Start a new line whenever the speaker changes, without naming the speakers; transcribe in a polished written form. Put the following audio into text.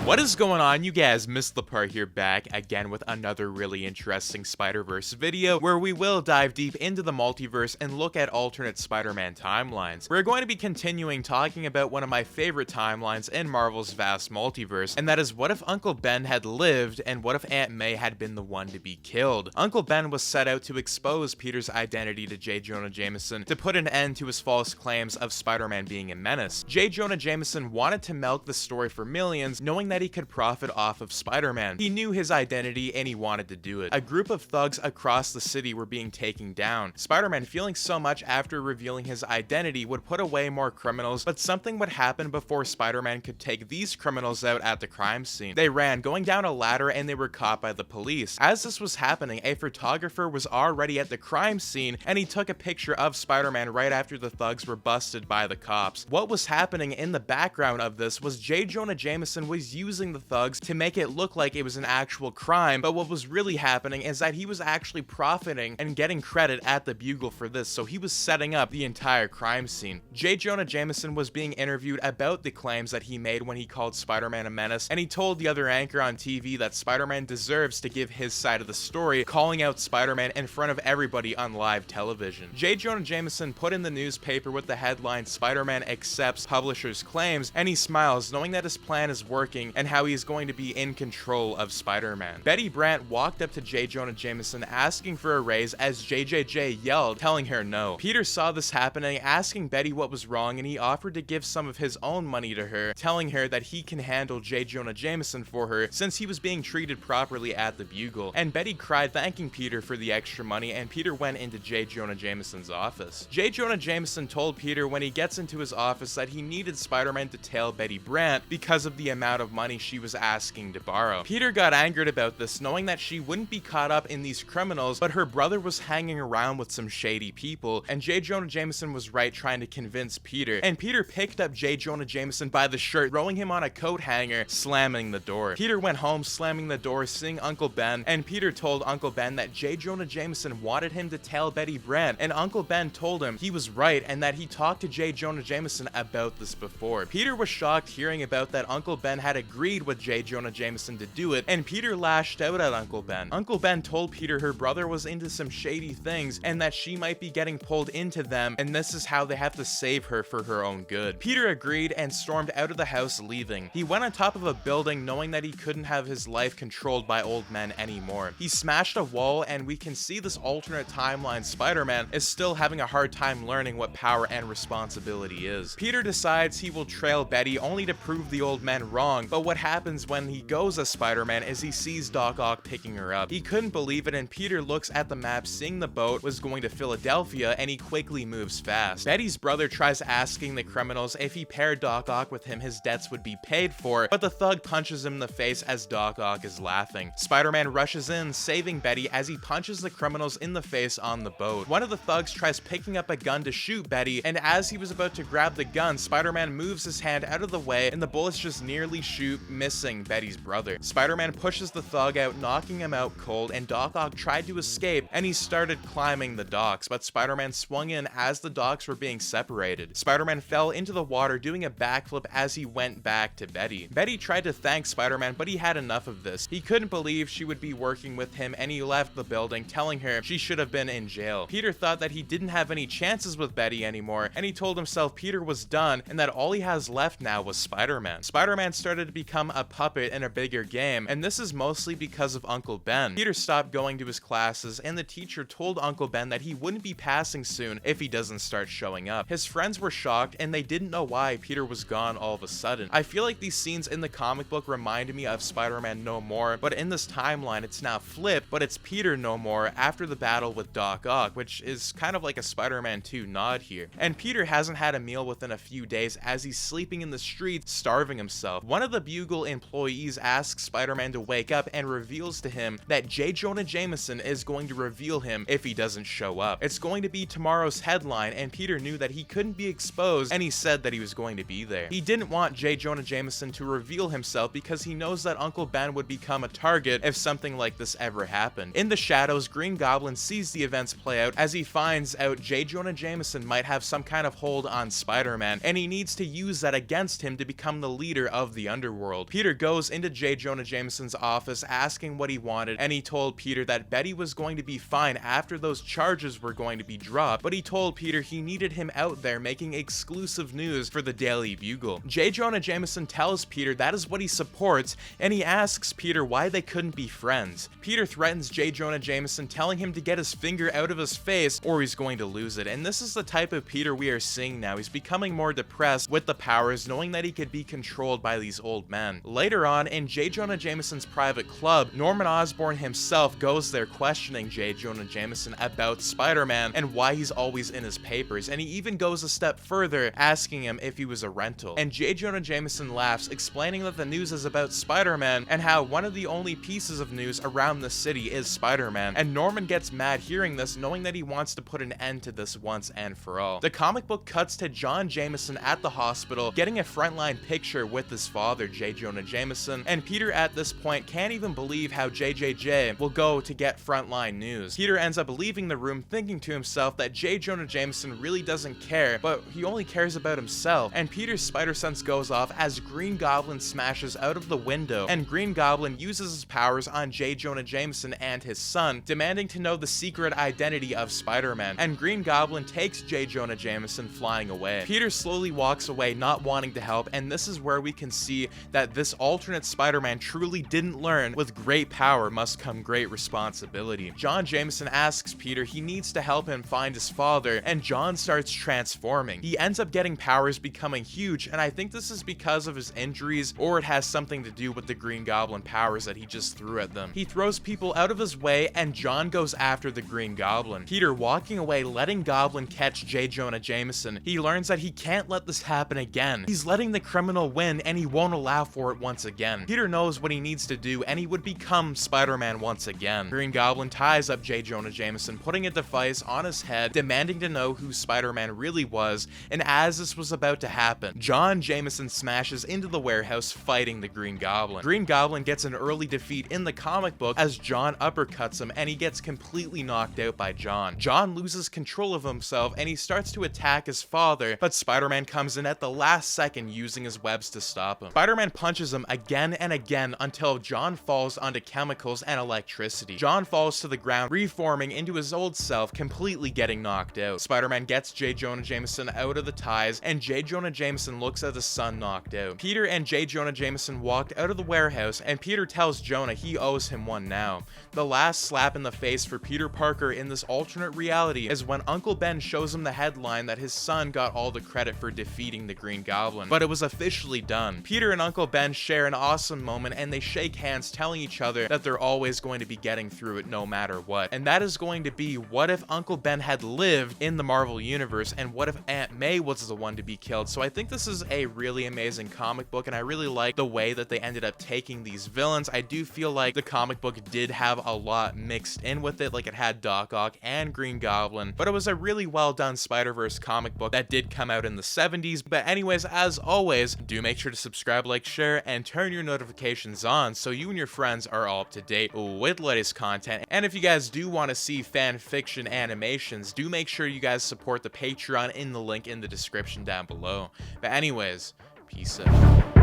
What is going on, you guys? Missed the part here, back again with another really interesting Spider-Verse video where we will dive deep into the multiverse and look at alternate Spider-Man timelines. We're going to be continuing talking about one of my favorite timelines in Marvel's vast multiverse, and that is what if Uncle Ben had lived and what if Aunt May had been the one to be killed. Uncle Ben was set out to expose Peter's identity to J. Jonah Jameson to put an end to his false claims of Spider-Man being a menace. J. Jonah Jameson wanted to milk the story for millions, knowing that he could profit off of Spider-Man. He knew his identity and he wanted to do it. A group of thugs across the city were being taken down. Spider-Man, feeling so much after revealing his identity, would put away more criminals, but something would happen before Spider-Man could take these criminals out at the crime scene. They ran, going down a ladder, and they were caught by the police. As this was happening, a photographer was already at the crime scene, and he took a picture of Spider-Man right after the thugs were busted by the cops. What was happening in the background of this was J. Jonah Jameson was using the thugs to make it look like it was an actual crime, but what was really happening is that he was actually profiting and getting credit at the Bugle for this, so he was setting up the entire crime scene. J. Jonah Jameson was being interviewed about the claims that he made when he called Spider-Man a menace, and he told the other anchor on TV that Spider-Man deserves to give his side of the story, calling out Spider-Man in front of everybody on live television. J. Jonah Jameson put in the newspaper with the headline "Spider-Man accepts publisher's claims," and he smiles, knowing that his plan is working and how he is going to be in control of Spider-Man. Betty Brant walked up to J. Jonah Jameson asking for a raise as JJJ yelled, telling her no. Peter saw this happening, asking Betty what was wrong, and he offered to give some of his own money to her, telling her that he can handle J. Jonah Jameson for her since he was being treated properly at the Bugle. And Betty cried, thanking Peter for the extra money, and Peter went into J. Jonah Jameson's office. J. Jonah Jameson told Peter when he gets into his office that he needed Spider-Man to tail Betty Brant because of the amount of money she was asking to borrow. Peter got angered about this, knowing that she wouldn't be caught up in these criminals, but her brother was hanging around with some shady people, and J. Jonah Jameson was right trying to convince Peter. And Peter picked up J. Jonah Jameson by the shirt, throwing him on a coat hanger, slamming the door. Peter went home, slamming the door, seeing Uncle Ben, and Peter told Uncle Ben that J. Jonah Jameson wanted him to tell Betty Brant, and Uncle Ben told him he was right and that he talked to J. Jonah Jameson about this before. Peter was shocked hearing about that Uncle Ben had agreed with J. Jonah Jameson to do it, and Peter lashed out at Uncle Ben. Uncle Ben told Peter her brother was into some shady things and that she might be getting pulled into them, and this is how they have to save her for her own good. Peter agreed and stormed out of the house, leaving. He went on top of a building, knowing that he couldn't have his life controlled by old men anymore. He smashed a wall, and we can see this alternate timeline Spider-Man is still having a hard time learning what power and responsibility is. Peter decides he will trail Betty only to prove the old men wrong, but what happens when he goes as Spider-Man is he sees Doc Ock picking her up. He couldn't believe it, and Peter looks at the map, seeing the boat was going to Philadelphia, and he quickly moves fast. Betty's brother tries asking the criminals if he paired Doc Ock with him, his debts would be paid for, but the thug punches him in the face as Doc Ock is laughing. Spider-Man rushes in, saving Betty as he punches the criminals in the face on the boat. One of the thugs tries picking up a gun to shoot Betty, and as he was about to grab the gun, Spider-Man moves his hand out of the way, and the bullets just nearly shoot, missing Betty's brother. Spider-Man pushes the thug out, knocking him out cold, and Doc Ock tried to escape, and he started climbing the docks, but Spider-Man swung in as the docks were being separated. Spider-Man fell into the water, doing a backflip as he went back to Betty. Betty tried to thank Spider-Man, but he had enough of this. He couldn't believe she would be working with him, and he left the building, telling her she should have been in jail. Peter thought that he didn't have any chances with Betty anymore, and he told himself Peter was done, and that all he has left now was Spider-Man. Spider-Man started to become a puppet in a bigger game, and this is mostly because of Uncle Ben. Peter stopped going to his classes, and the teacher told Uncle Ben that he wouldn't be passing soon if he doesn't start showing up. His friends were shocked, and they didn't know why Peter was gone all of a sudden. I feel like these scenes in the comic book reminded me of Spider-Man No More, but in this timeline it's now flipped, but it's Peter No More after the battle with Doc Ock, which is kind of like a Spider-Man 2 nod here. And Peter hasn't had a meal within a few days as he's sleeping in the streets, starving himself. One of the Bugle employees asks Spider-Man to wake up and reveals to him that J. Jonah Jameson is going to reveal him if he doesn't show up. It's going to be tomorrow's headline, and Peter knew that he couldn't be exposed, and he said that he was going to be there. He didn't want J. Jonah Jameson to reveal himself because he knows that Uncle Ben would become a target if something like this ever happened. In the shadows, Green Goblin sees the events play out as he finds out J. Jonah Jameson might have some kind of hold on Spider-Man, and he needs to use that against him to become the leader of the underworld. Spider-World. Peter goes into J. Jonah Jameson's office asking what he wanted, and he told Peter that Betty was going to be fine after those charges were going to be dropped, but he told Peter he needed him out there making exclusive news for the Daily Bugle. J. Jonah Jameson tells Peter that is what he supports, and he asks Peter why they couldn't be friends. Peter threatens J. Jonah Jameson, telling him to get his finger out of his face or he's going to lose it. And this is the type of Peter we are seeing now. He's becoming more depressed with the powers, knowing that he could be controlled by these old men. Later on, in J. Jonah Jameson's private club, Norman Osborn himself goes there questioning J. Jonah Jameson about Spider-Man and why he's always in his papers, and he even goes a step further, asking him if he was a rental. And J. Jonah Jameson laughs, explaining that the news is about Spider-Man and how one of the only pieces of news around the city is Spider-Man. And Norman gets mad hearing this, knowing that he wants to put an end to this once and for all. The comic book cuts to John Jameson at the hospital, getting a frontline picture with his father, J. Jonah Jameson, and Peter at this point can't even believe how JJJ will go to get frontline news. Peter ends up leaving the room thinking to himself that J. Jonah Jameson really doesn't care, but he only cares about himself. And Peter's spider sense goes off as Green Goblin smashes out of the window, and Green Goblin uses his powers on J. Jonah Jameson and his son, demanding to know the secret identity of Spider-Man, and Green Goblin takes J. Jonah Jameson flying away. Peter slowly walks away, not wanting to help, and this is where we can see that this alternate Spider-Man truly didn't learn with great power must come great responsibility. John Jameson asks Peter he needs to help him find his father, and John starts transforming. He ends up getting powers, becoming huge, and I think this is because of his injuries, or it has something to do with the Green Goblin powers that he just threw at them. He throws people out of his way, and John goes after the Green Goblin. Peter walking away, letting Goblin catch J. Jonah Jameson. He learns that he can't let this happen again. He's letting the criminal win, and he won't allow for it once again. Peter knows what he needs to do, and he would become Spider-Man once again. Green Goblin ties up J. Jonah Jameson, putting a device on his head, demanding to know who Spider-Man really was, and as this was about to happen, John Jameson smashes into the warehouse fighting the Green Goblin. Green Goblin gets an early defeat in the comic book as John uppercuts him, and he gets completely knocked out by John. John loses control of himself, and he starts to attack his father, but Spider-Man comes in at the last second, using his webs to stop him. Spider-Man punches him again and again until John falls onto chemicals and electricity. John falls to the ground, reforming into his old self, completely getting knocked out. Spider-Man gets J. Jonah Jameson out of the ties, and J. Jonah Jameson looks at his son knocked out. Peter and J. Jonah Jameson walked out of the warehouse, and Peter tells Jonah he owes him one now. The last slap in the face for Peter Parker in this alternate reality is when Uncle Ben shows him the headline that his son got all the credit for defeating the Green Goblin, but it was officially done. Peter and Uncle Ben share an awesome moment, and they shake hands, telling each other that they're always going to be getting through it no matter what. And that is going to be, what if Uncle Ben had lived in the Marvel Universe, and what if Aunt May was the one to be killed? So I think this is a really amazing comic book, and I really like the way that they ended up taking these villains. I do feel like the comic book did have a lot mixed in with it, like it had Doc Ock and Green Goblin, but it was a really well done Spider-Verse comic book that did come out in the 70s. But anyways, as always, do make sure to subscribe, like, share, and turn your notifications on so you and your friends are all up to date with latest content. And if you guys do want to see fan fiction animations, do make sure you guys support the Patreon in the link in the description down below. But anyways, peace out.